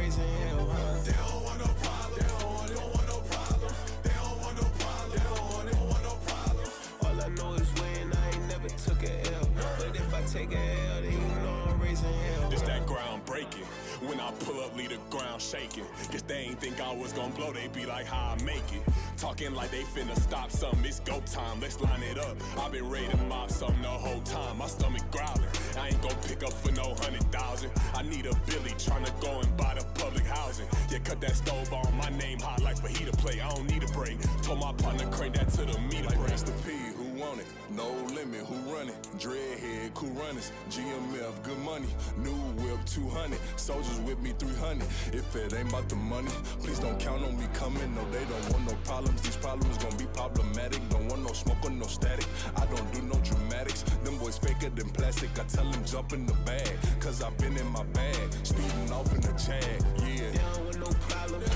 raising hell, huh? They don't want no problem. They don't want no problem. They don't want no problem. They don't want no problem. All I know is win. I ain't never took a L. But if I take a L, then you know I'm raising hell. It's that ground breaking. When I pull up, leave the ground shaking. Guess they ain't think I was gonna blow, they be like, how I make it. Talking like they finna stop something, it's go time, let's line it up. I've been ready to mob something the whole time, my stomach growling. I ain't gon' pick up for no 100,000. I need a Billy tryna go and buy the public housing. Yeah, cut that stove on, my name hot like fajita play. I don't need a break. Told my partner crank that to the meter like break. Mr. P, who want it? No limit, who run it? Dreadhead, cool runners, GMF, good money. New whip, 200. Soldiers with me, 300. If it ain't about the money, please don't count on me coming. No, they don't want no problems. These problems gon' be problematic. Don't want no smoke or no static. I don't do no dramatics. Them boys faker than plastic. I tell them jump in the bag, cause I've been in my bag. Speeding off in the Jag, yeah. They don't want no problems.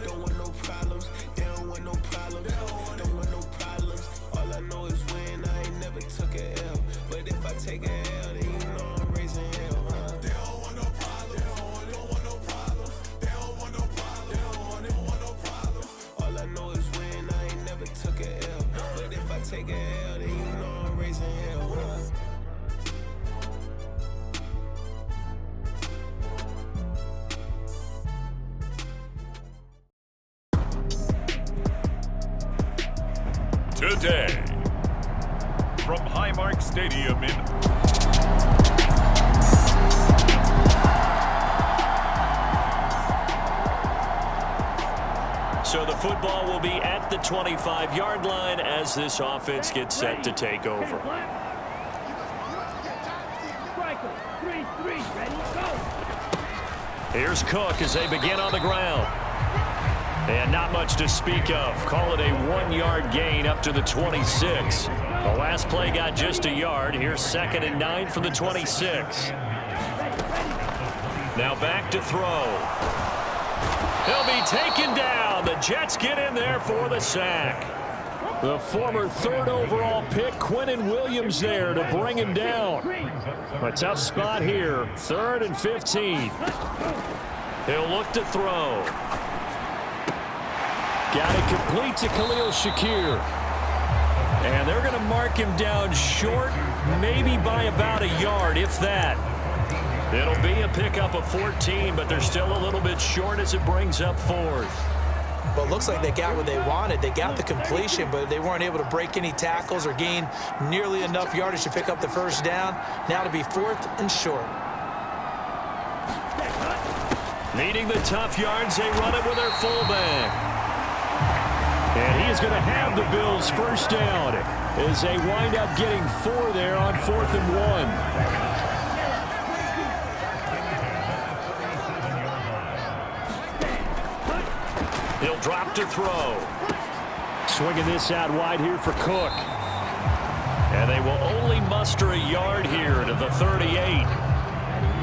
Don't want no problems. They don't want no problems. Don't want no problems. All I know is win. I ain't never took a L. But if I take a L, then you know I'm raising hell, huh? They don't want no problems. They don't want no problems. They don't want no problems. They don't want no problems. All I know is win. I ain't never took a L. But if I take a L, then you know I'm raising hell, huh? Today, from Highmark Stadium in So the football will be at the 25-yard line as this offense gets set to take over. Here's Cook as they begin on the ground. And not much to speak of. Call it a 1-yard gain up to the 26. The last play got just a yard. Here's 2nd and 9 from the 26. Now back to throw. He'll be taken down. The Jets get in there for the sack. The former 3rd overall pick, Quinnen Williams, there to bring him down. A tough spot here. 3rd and 15. He'll look to throw. Got it complete to Khalil Shakir. And they're going to mark him down short, maybe by about a yard, if that. It'll be a pickup of 14, but they're still a little bit short as it brings up 4th. Well, it looks like they got what they wanted. They got the completion, but they weren't able to break any tackles or gain nearly enough yardage to pick up the first down. Now to be 4th and short. Needing the tough yards, they run it with their fullback. And he is going to have the Bills' first down as they wind up getting 4 there on 4th and 1. He'll drop to throw. Swinging this out wide here for Cook. And they will only muster a yard here to the 38.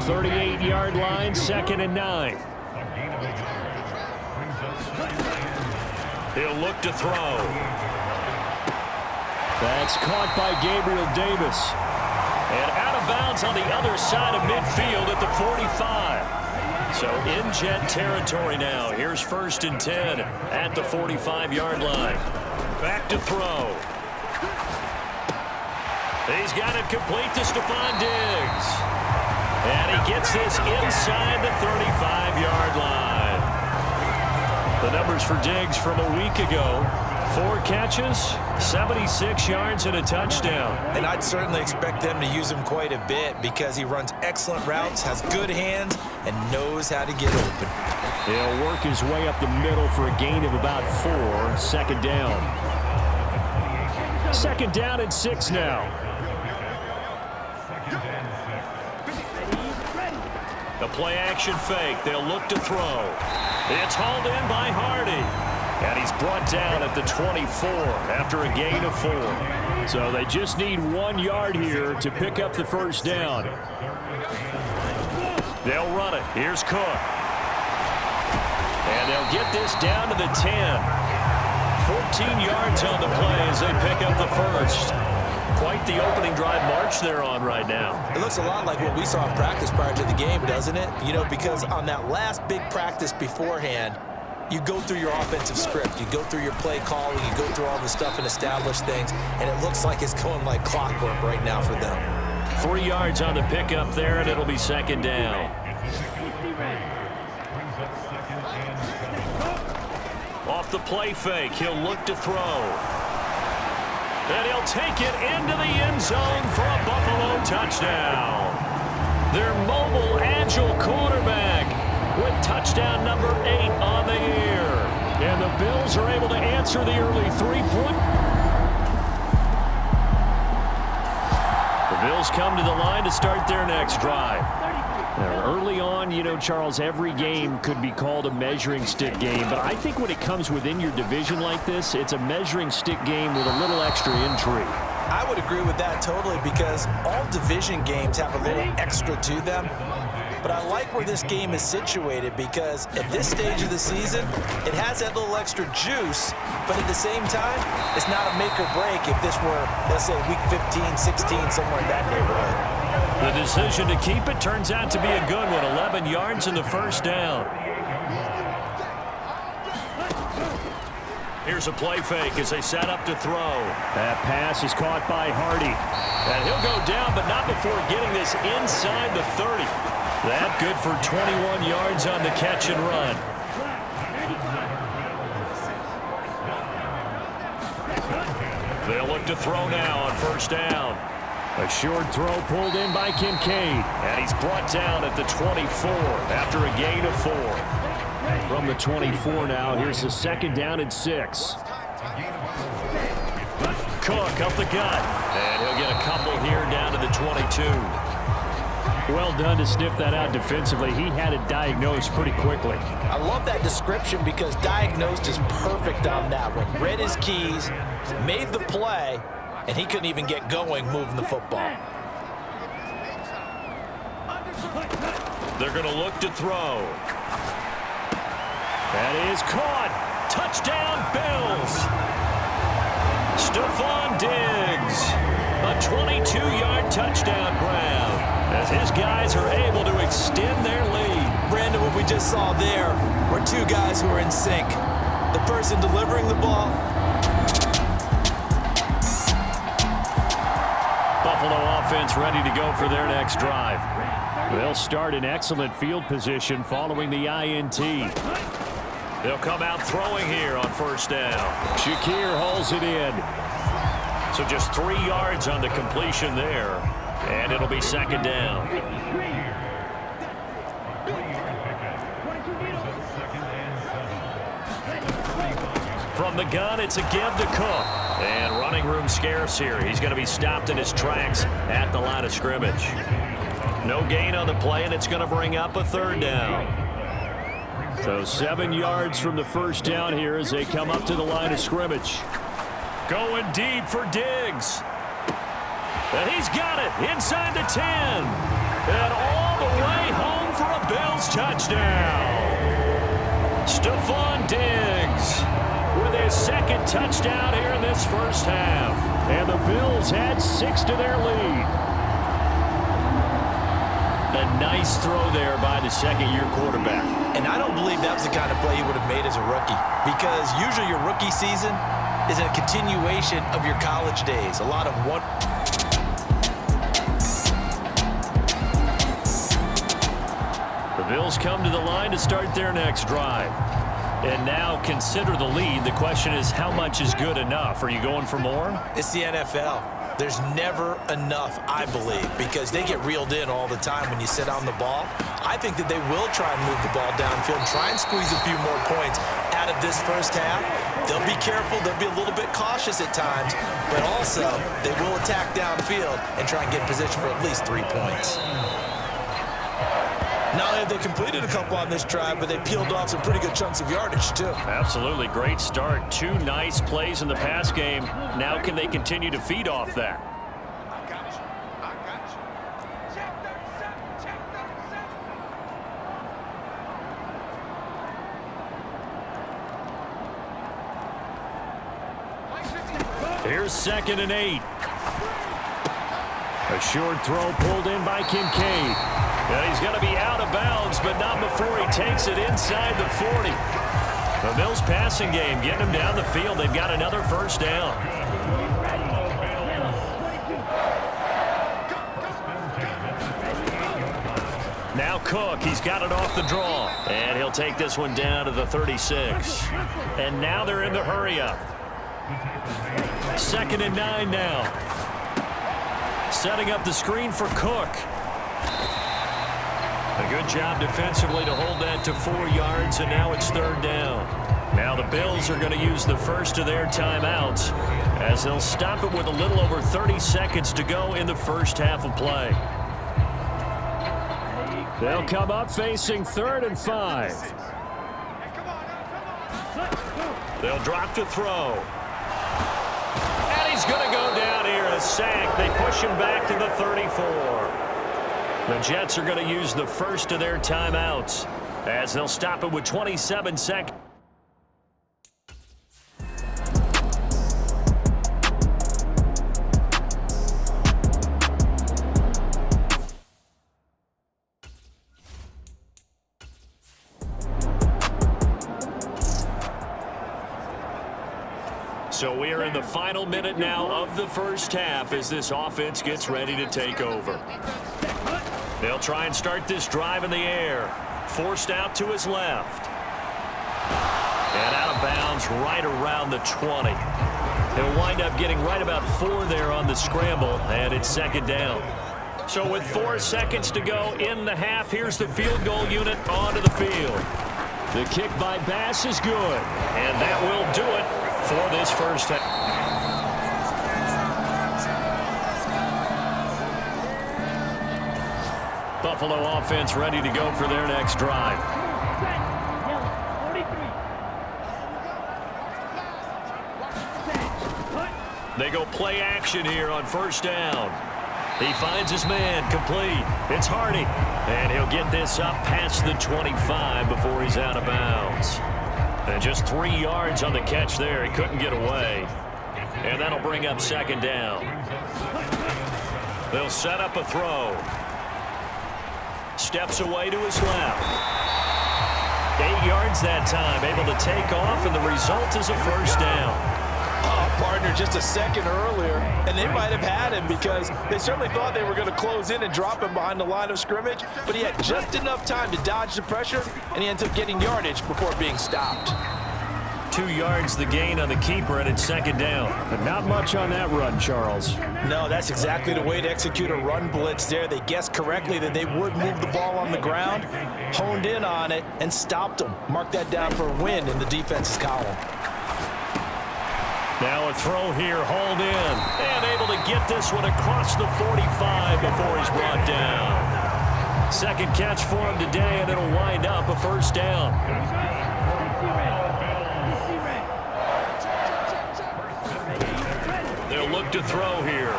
38-yard line, 2nd and 9. He'll look to throw. That's caught by Gabriel Davis. And out of bounds on the other side of midfield at the 45. So in Jet territory now. Here's 1st and 10 at the 45-yard line. Back to throw. He's got it complete to Stephon Diggs. And he gets this inside the 35-yard line. The numbers for Diggs from a week ago: 4 catches, 76 yards, and a touchdown. And I'd certainly expect them to use him quite a bit because he runs excellent routes, has good hands, and knows how to get open. He'll work his way up the middle for a gain of about 4. 2nd down. 2nd down and 6 now. The play-action fake. They'll look to throw. It's hauled in by Hardy. And he's brought down at the 24 after a gain of 4. So they just need 1 yard here to pick up the first down. They'll run it. Here's Cook. And they'll get this down to the 10. 14 yards on the play as they pick up the first. Quite the opening drive march they're on right now. It looks a lot like what we saw in practice prior to the game, doesn't it? You know, because on that last big practice beforehand, you go through your offensive script, you go through your play calling, you go through all the stuff and establish things, and it looks like it's going like clockwork right now for them. 3 yards on the pickup there, and it'll be second down. Off the play fake, he'll look to throw. And he'll take it into the end zone for a Buffalo touchdown. Their mobile, agile quarterback with touchdown number 8 on the year. And the Bills are able to answer the early 3-point. The Bills come to the line to start their next drive. Now, early on, you know, Charles, every game could be called a measuring stick game, but I think when it comes within your division like this, it's a measuring stick game with a little extra intrigue. I would agree with that totally because all division games have a little extra to them. But I like where this game is situated because at this stage of the season, it has that little extra juice, but at the same time, it's not a make or break if this were, let's say, week 15, 16, somewhere in that neighborhood. The decision to keep it turns out to be a good one. 11 yards in the first down. Here's a play fake as they set up to throw. That pass is caught by Hardy. And he'll go down, but not before getting this inside the 30. That good for 21 yards on the catch and run. They'll look to throw now on first down. A short throw pulled in by Kincaid. And he's brought down at the 24 after a gain of 4. From the 24 now, here's the second down and 6. Cook up the gut. And he'll get a couple here down to the 22. Well done to sniff that out defensively. He had it diagnosed pretty quickly. I love that description because diagnosed is perfect on that one. Read his keys, made the play, and he couldn't even get going moving the football. They're going to look to throw. That is caught. Touchdown, Bills. Stephon Diggs. A 22-yard touchdown grab as his guys are able to extend their lead. Brandon, what we just saw there were two guys who are in sync. The person delivering the ball. Buffalo offense ready to go for their next drive. They'll start in excellent field position following the INT. They'll come out throwing here on first down. Shakir hauls it in. So just 3 yards on the completion there. And it'll be second down. From the gun, it's a give to Cook. And running room scarce here. He's going to be stopped in his tracks at the line of scrimmage. No gain on the play, and it's going to bring up a third down. So 7 yards from the first down here as they come up to the line of scrimmage. Going deep for Diggs. And he's got it inside the 10. And all the way home for a Bills touchdown. Stephon Diggs with his second touchdown here in this first half. And the Bills add 6 to their lead. A nice throw there by the second-year quarterback. And I don't believe that was the kind of play he would have made as a rookie. Because usually your rookie season is a continuation of your college days. A lot of one. The Bills come to the line to start their next drive. And now consider the lead. The question is, how much is good enough? Are you going for more? It's the NFL. There's never enough, I believe, because they get reeled in all the time when you sit on the ball. I think that they will try and move the ball downfield and try and squeeze a few more points out of this first half. They'll be careful. They'll be a little bit cautious at times, but also they will attack downfield and try and get position for at least 3 points. Not only have they completed a couple on this drive, but they peeled off some pretty good chunks of yardage, too. Absolutely. Great start. 2 nice plays in the pass game. Now can they continue to feed off that? Here's 2nd and 8. A short throw pulled in by Kincaid. And he's going to be out of bounds, but not before he takes it inside the 40. The Bills passing game getting him down the field. They've got another first down. Now Cook, he's got it off the draw. And he'll take this one down to the 36. And now they're in the hurry-up. 2nd and 9 now. Setting up the screen for Cook. A good job defensively to hold that to 4 yards, and now it's 3rd down. Now the Bills are going to use the first of their timeouts as they'll stop it with a little over 30 seconds to go in the first half of play. They'll come up facing 3rd and 5. They'll drop to throw. And he's going to go down here, a sack. They push him back to the 34. The Jets are going to use the first of their timeouts as they'll stop it with 27 seconds. So we are in the final minute now of the first half as this offense gets ready to take over. They'll try and start this drive in the air. Forced out to his left. And out of bounds right around the 20. He'll wind up getting right about 4 there on the scramble, and it's 2nd down. So with 4 seconds to go in the half, here's the field goal unit onto the field. The kick by Bass is good, and that will do it for this first half. Buffalo offense ready to go for their next drive. They go play action here on 1st down. He finds his man, complete. It's Hardy, and he'll get this up past the 25 before he's out of bounds. And just 3 yards on the catch there. He couldn't get away. And that'll bring up 2nd down. They'll set up a throw. Steps away to his left. 8 yards that time, able to take off, and the result is a first down. Partner just a second earlier, and they might have had him because they certainly thought they were going to close in and drop him behind the line of scrimmage, but he had just enough time to dodge the pressure, and he ends up getting yardage before being stopped. 2 yards the gain on the keeper, and it's 2nd down. But not much on that run, Charles. No, that's exactly the way to execute a run blitz there. They guessed correctly that they would move the ball on the ground, honed in on it, and stopped them. Mark that down for a win in the defense's column. Now a throw here, hauled in, and able to get this one across the 45 before he's brought down. 2nd catch for him today, and it'll wind up a first down. They'll look to throw here.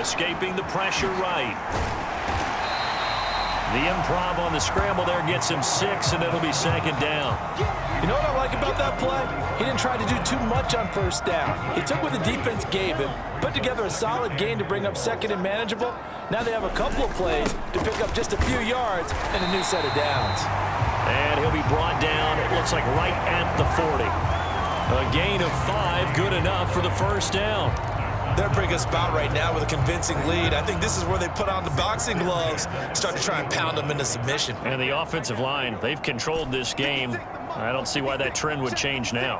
Escaping the pressure right. The improv on the scramble there gets him 6, and it'll be 2nd down. You know what I like about that play? He didn't try to do too much on 1st down. He took what the defense gave him, put together a solid gain to bring up 2nd and manageable. Now they have a couple of plays to pick up just a few yards and a new set of downs. And he'll be brought down, it looks like right at the 40. A gain of 5, good enough for the first down. They're bringing us about right now with a convincing lead. I think this is where they put on the boxing gloves, start to try and pound them into submission. And the offensive line, they've controlled this game. I don't see why that trend would change now.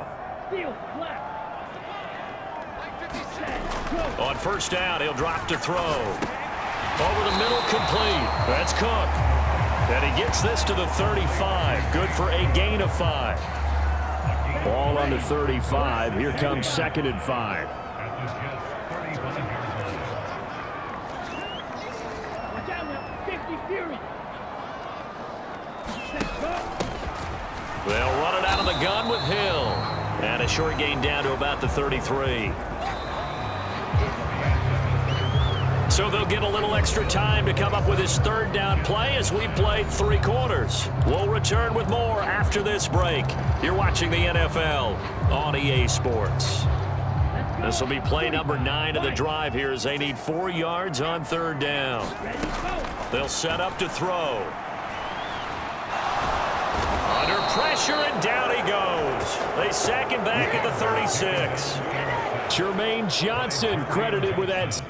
On 1st down, he'll drop to throw. Over the middle, complete. That's Cook. And he gets this to the 35. Good for a gain of 5. Ball on the 35. Here comes 2nd and 5. They'll run it out of the gun with Hill. And a short gain down to about the 33. So they'll get a little extra time to come up with his 3rd down play as we've played 3 quarters. We'll return with more after this break. You're watching the NFL on EA Sports. This will be play number 9 of the drive here as they need 4 yards on 3rd down. They'll set up to throw. Under pressure, and down he goes. They sack him back at the 36. Jermaine Johnson credited with that.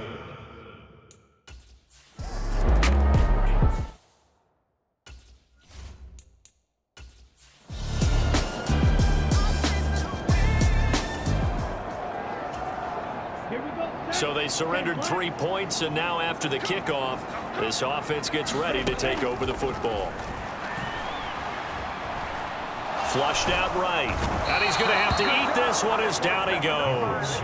So they surrendered 3 points, and now after the kickoff, this offense gets ready to take over the football. Flushed out right. And he's going to have to eat this one as down he goes.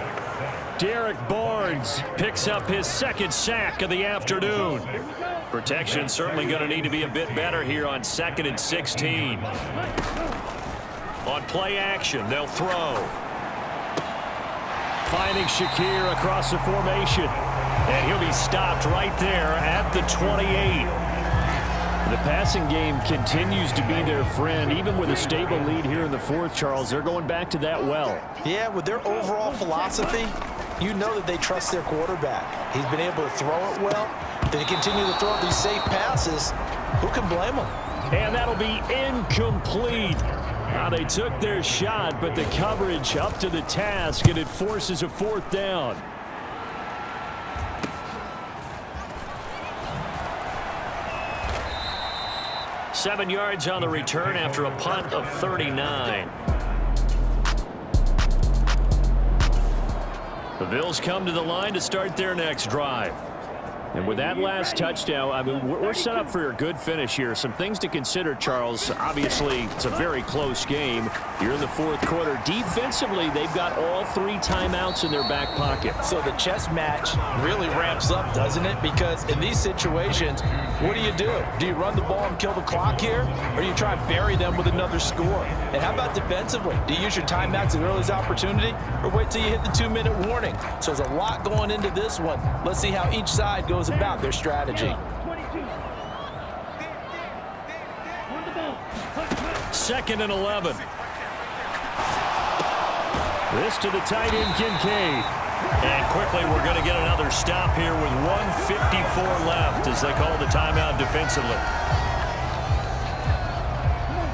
Derek Barnes picks up his 2nd sack of the afternoon. Protection certainly going to need to be a bit better here on 2nd and 16. On play action, they'll throw. Finding Shakir across the formation. And he'll be stopped right there at the 28. The passing game continues to be their friend. Even with a stable lead here in the 4th, Charles, they're going back to that well. Yeah, with their overall philosophy, you know that they trust their quarterback. He's been able to throw it well. They continue to throw these safe passes. Who can blame them? And that'll be incomplete. Now they took their shot, but the coverage up to the task, and it forces a 4th down. Seven yards on the return after a punt of 39. The Bills come to the line to start their next drive. And with that last touchdown, I mean, we're set up for a good finish here. Some things to consider, Charles. Obviously, it's a very close game. You're in the 4th quarter. Defensively, they've got all 3 timeouts in their back pocket. So the chess match really ramps up, doesn't it? Because in these situations, what do? Do you run the ball and kill the clock here? Or do you try and bury them with another score? And how about defensively? Do you use your timeouts as early as opportunity? Or wait till you hit the 2-minute warning? So there's a lot going into this one. Let's see how each side goes about their strategy. 2nd and 11. This to the tight end, Kincaid. And quickly we're going to get another stop here with 1:54 left as they call the timeout defensively.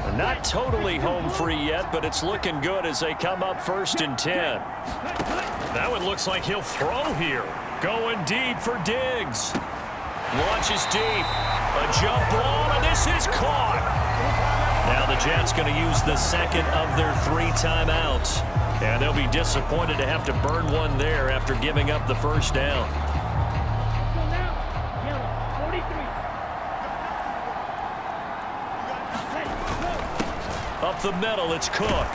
They're not totally home free yet, but it's looking good as they come up 1st and 10. That one looks like he'll throw here. Going deep for Diggs. Launches deep. A jump ball, and this is caught. Now the Jets going to use the 2nd of their 3 timeouts. And they'll be disappointed to have to burn one there after giving up the 1st down. Up the middle, it's Cook.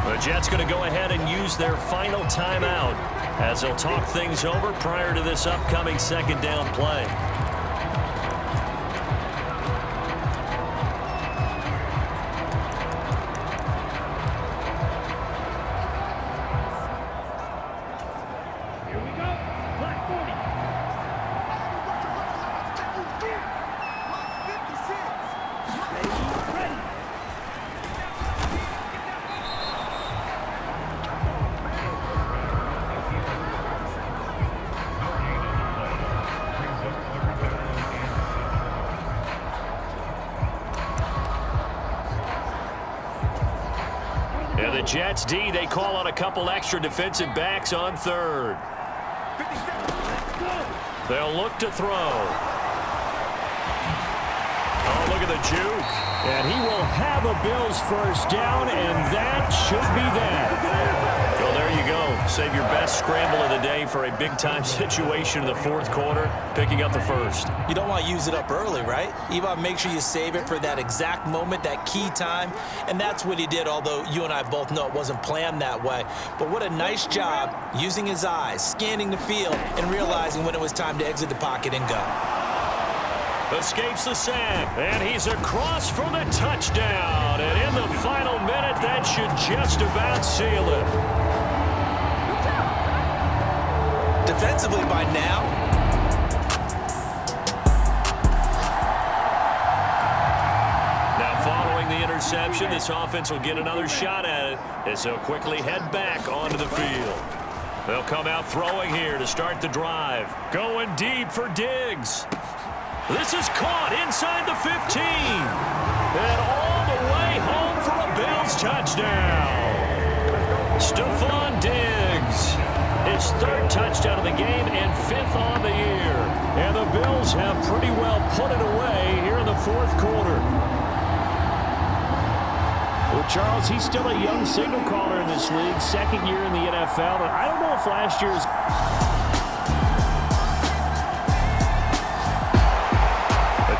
The Jets going to go ahead and use their final timeout as they'll talk things over prior to this upcoming 2nd down play. The Jets D, they call on a couple extra defensive backs on 3rd. They'll look to throw. Oh, look at the juke. And he will have a Bills 1st down, and that should be that. Well, there you go. Save your best scramble of the day for a big-time situation in the 4th quarter, picking up the 1st. You don't want to use it up early, right? You want to make sure you save it for that exact moment, that key time. And that's what he did, although you and I both know it wasn't planned that way. But what a nice job using his eyes, scanning the field, and realizing when it was time to exit the pocket and go. Escapes the sack, and he's across for the touchdown. And in the final minute, that should just about seal it. Defensively by now, following the interception, this offense will get another shot at it it as he'll quickly head back onto the field. They'll come out throwing here to start the drive. Going deep for Diggs. This is caught inside the 15. And all the way home for a Bills touchdown. Stephon Diggs. His third touchdown of the game and fifth on the year. And the Bills have pretty well put it away here in the fourth quarter. Well, Charles, he's still a young signal caller in this league, second year in the NFL. But I don't know if last year's...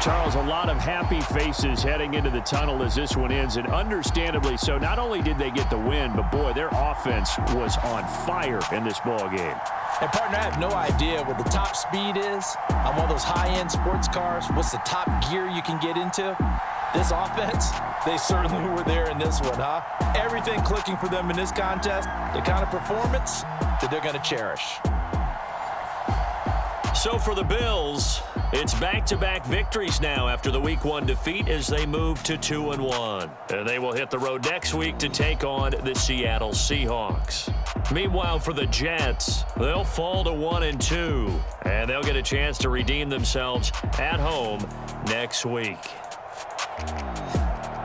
Charles, a lot of happy faces heading into the tunnel as this one ends, and understandably so. Not only did they get the win, but, boy, their offense was on fire in this ball game. And, partner, I have no idea what the top speed is on one of those high-end sports cars. What's the top gear you can get into? This offense, they certainly were there in this one, huh? Everything clicking for them in this contest, the kind of performance that they're going to cherish. So for the Bills, it's back-to-back victories now after the Week 1 defeat as they move to 2-1. And they will hit the road next week to take on the Seattle Seahawks. Meanwhile, for the Jets, they'll fall to 1-2, and they'll get a chance to redeem themselves at home next week.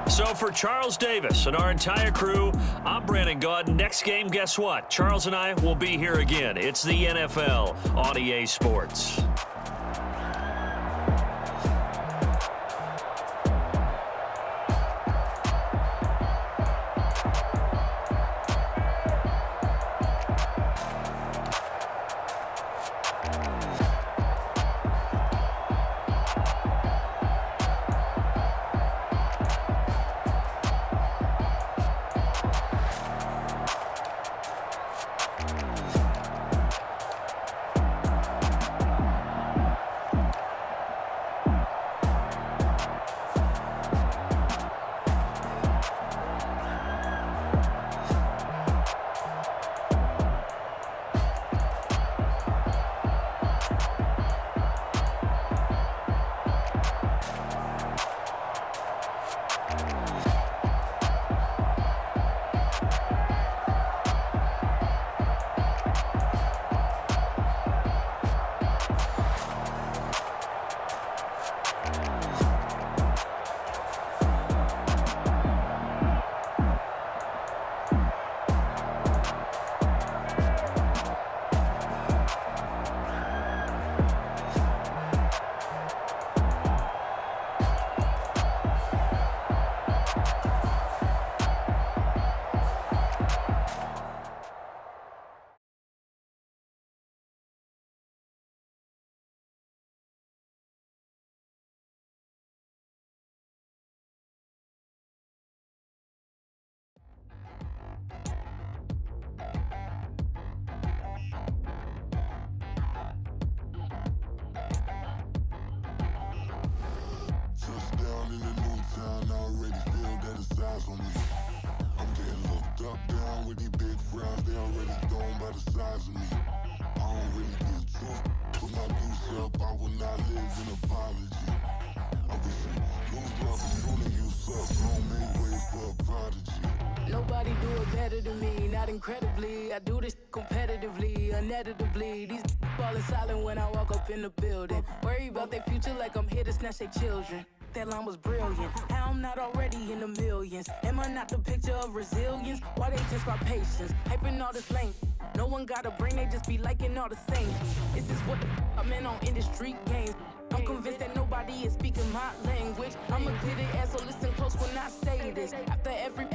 So for Charles Davis and our entire crew, I'm Brandon Gaudin. Next game, guess what? Charles and I will be here again. It's the NFL on EA Sports. Nobody do it better than me, not incredibly. I do this competitively, uneditably. These falling silent when I walk up in the building. Worry about their future like I'm here to snatch their children. That line was brilliant. How I'm not already in the millions. Am I not the picture of resilience? Why they test my patience? Hyping all this lame. No one got a brain, they just be liking all the same. This is what the I'm in on industry games. I'm convinced that nobody is speaking my language. I'm a good ass, so listen close when I say this. After every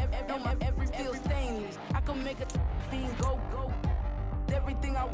feel stainless. I can make a scene go. Everything I